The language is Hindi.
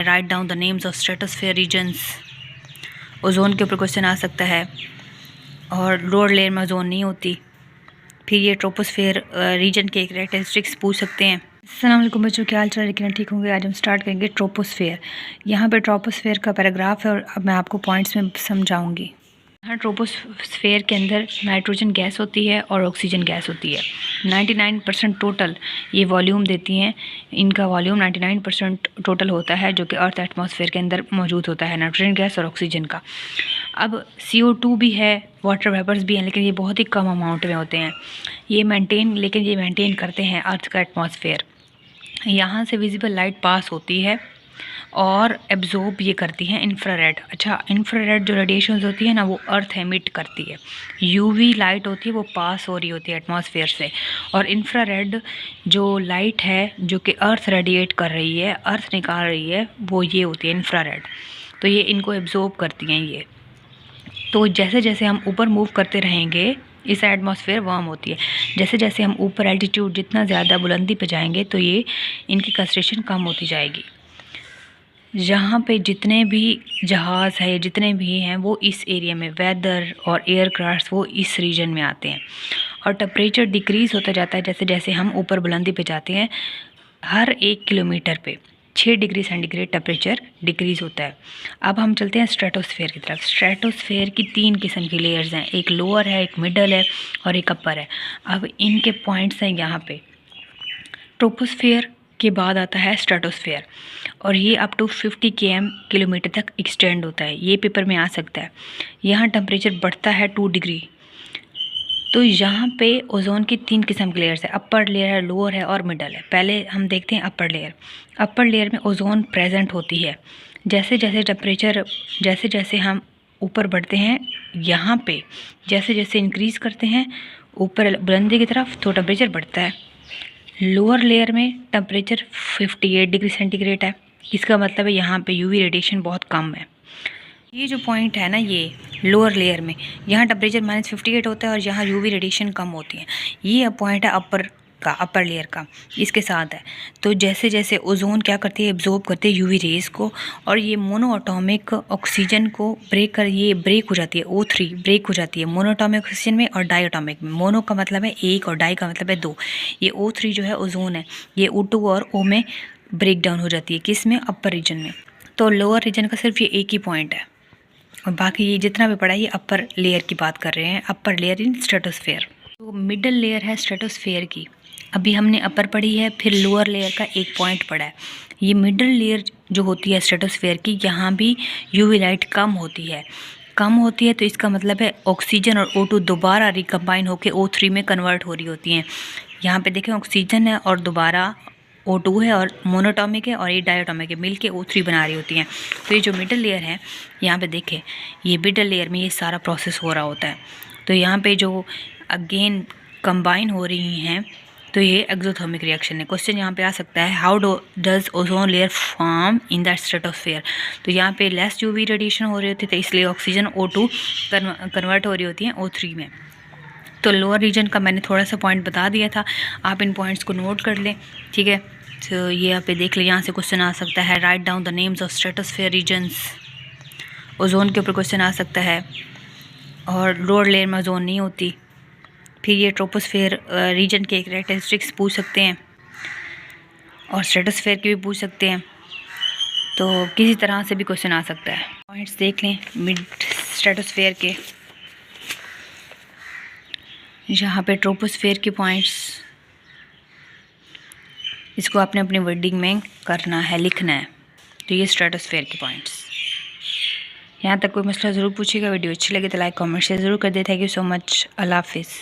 Right down the names of stratosphere regions. Ozone के ऊपर क्वेश्चन आ सकता है और लोअर लेयर में ओजोन नहीं होती। फिर ये ट्रोपोस्फेयर रीजन के कैरेक्टरिस्टिक्स पूछ सकते हैं। अस्सलाम वालेकुम बच्चों, क्या हाल चाल है? ठीक होंगे। आज हम स्टार्ट करेंगे ट्रोपोस्फेयर। यहाँ पे ट्रोपोस्फेयर का पैराग्राफ है और अब मैं आपको पॉइंट्स में समझाऊंगी। यहाँ ट्रोपोस्फेयर के अंदर नाइट्रोजन गैस होती है और ऑक्सीजन गैस होती है। 99% टोटल ये वॉल्यूम देती हैं। इनका वॉल्यूम 99% टोटल होता है जो कि अर्थ एटमॉस्फेयर के अंदर मौजूद होता है, नाइट्रोजन गैस और ऑक्सीजन का। अब CO2 भी है, वाटर वेपर्स भी हैं, लेकिन ये बहुत ही कम अमाउंट में होते हैं। ये मेंटेन करते हैं अर्थ का एटमॉस्फेयर। यहाँ से विजिबल लाइट पास होती है और एब्जॉर्ब ये करती हैं इंफ्रारेड। अच्छा, इंफ्रारेड जो रेडिएशंस होती है ना, वो अर्थ एमिट करती है। यूवी लाइट होती है वो पास हो रही होती है एटमॉस्फेयर से, और इंफ्रारेड जो लाइट है जो कि अर्थ रेडिएट कर रही है, अर्थ निकाल रही है, वो ये होती है इंफ्रारेड। तो ये इनको एब्जॉर्ब करती हैं ये। तो जैसे जैसे हम ऊपर मूव करते रहेंगे, इस एटमॉस्फेयर वार्म होती है। जैसे जैसे हम ऊपर एल्टीट्यूड जितना ज़्यादा बुलंदी पे जाएंगे तो ये इनकी कंसंट्रेशन कम होती जाएगी। जहाँ पे जितने भी जहाज़ है, जितने भी हैं, वो इस एरिया में, वेदर और एयरक्राफ्ट वो इस रीजन में आते हैं। और टेम्परेचर डिक्रीज़ होता जाता है जैसे जैसे हम ऊपर बुलंदी पे जाते हैं। हर 1 किलोमीटर पे 6 डिग्री सेंटीग्रेड टेम्परेचर डिक्रीज़ होता है। अब हम चलते हैं स्ट्रेटोस्फेयर की तरफ। स्ट्रेटोस्फेयर की 3 किस्म की लेयर्स हैं, एक लोअर है, एक मिडल है और एक अपर है। अब इनके पॉइंट्स हैं यहाँ पे। ट्रोपोस्फेयर के बाद आता है स्ट्रेटोस्फेयर और ये अप टू 50 किलोमीटर तक एक्सटेंड होता है। ये पेपर में आ सकता है। यहाँ टेम्परेचर बढ़ता है 2 डिग्री। तो यहाँ पे ओजोन की 3 किस्म की लेयर्स है, अपर लेयर है, लोअर है और मिडल है। पहले हम देखते हैं अपर लेयर। अपर लेयर में ओजोन प्रेजेंट होती है। जैसे जैसे हम ऊपर बढ़ते हैं, यहाँ पे जैसे जैसे इंक्रीज़ करते हैं ऊपर बुलंदी की तरफ, तो टेम्परेचर बढ़ता है। लोअर लेयर में टेम्परेचर 58 डिग्री सेंटीग्रेड है। इसका मतलब है यहाँ पे यूवी रेडिएशन बहुत कम है। ये जो पॉइंट है ना, ये लोअर लेयर में, यहाँ टेम्परेचर -58 होता है और यहाँ यूवी रेडिएशन कम होती है। ये पॉइंट है अपर लेयर का, इसके साथ है। तो जैसे जैसे ओजोन क्या करती है, एब्जॉर्ब करती है यूवी रेज को, और ये मोनोएटॉमिक ऑक्सीजन को ये ब्रेक हो जाती है। O3 ब्रेक हो जाती है मोनोएटॉमिक ऑक्सीजन में और डाईएटॉमिक में। मोनो का मतलब है 1 और डाई का मतलब है 2। ये O3 जो है ओजोन है, ये O2 और O में ब्रेक डाउन हो जाती है। किस में? अपर रीजन में। तो लोअर रीजन का सिर्फ ये एक ही पॉइंट है और बाकी ये जितना भी पड़ा है ये अपर लेयर की बात कर रहे हैं, अपर लेयर इन स्ट्रेटोस्फेयर। तो मिडल लेयर है स्ट्रेटोस्फेयर की। अभी हमने अपर पढ़ी है, फिर लोअर लेयर का एक पॉइंट पढ़ा है। ये मिडल लेयर जो होती है स्ट्रेटोस्फेयर की, यहाँ भी यूवी लाइट कम होती है। तो इसका मतलब है ऑक्सीजन और O2 दोबारा रिकम्बाइन होकर O3 में कन्वर्ट हो रही होती हैं। यहाँ पे देखें, ऑक्सीजन है और दोबारा O2 है और मोनोटॉमिक है और ये डायटॉमिक है, मिलके O3 बना रही होती हैं। तो ये जो मिडल लेयर है, यहाँ पे देखें, ये मिडल लेयर में ये सारा प्रोसेस हो रहा होता है। तो यहाँ पे जो अगेन कंबाइन हो रही हैं, तो ये एक्सोथर्मिक रिएक्शन है। क्वेश्चन यहाँ पे आ सकता है, how does ozone layer form in the stratosphere. तो यहाँ पे लेस यूवी रेडिएशन हो रही होती है, तो इसलिए ऑक्सीजन O2 कन्वर्ट हो रही होती हैं O3 में। तो लोअर रीजन का मैंने थोड़ा सा पॉइंट बता दिया था, आप इन पॉइंट्स को नोट कर लें, ठीक है। तो ये यहाँ पे देख लें, यहाँ से क्वेश्चन आ सकता है, write down the names of stratosphere regions. Ozone के ऊपर क्वेश्चन आ सकता है और लोअर लेयर में ओजोन नहीं होती। फिर ये ट्रोपोस्फेयर रीजन के कैरेक्टरिस्टिक्स पूछ सकते हैं और स्ट्रेटोस्फेयर की भी पूछ सकते हैं। तो किसी तरह से भी क्वेश्चन आ सकता है। पॉइंट्स देख लें मिड स्ट्रेटोस्फेयर के। यहाँ पे ट्रोपोस्फेयर के पॉइंट्स, इसको आपने अपनी वर्डिंग में करना है, लिखना है। तो ये स्ट्रेटोस्फेयर के पॉइंट्स। यहाँ तक कोई मसला ज़रूर पूछेगा। वीडियो अच्छी लगे तो लाइक कमेंट शेयर ज़रूर कर दे। Thank you so much. Allah हाफिज़।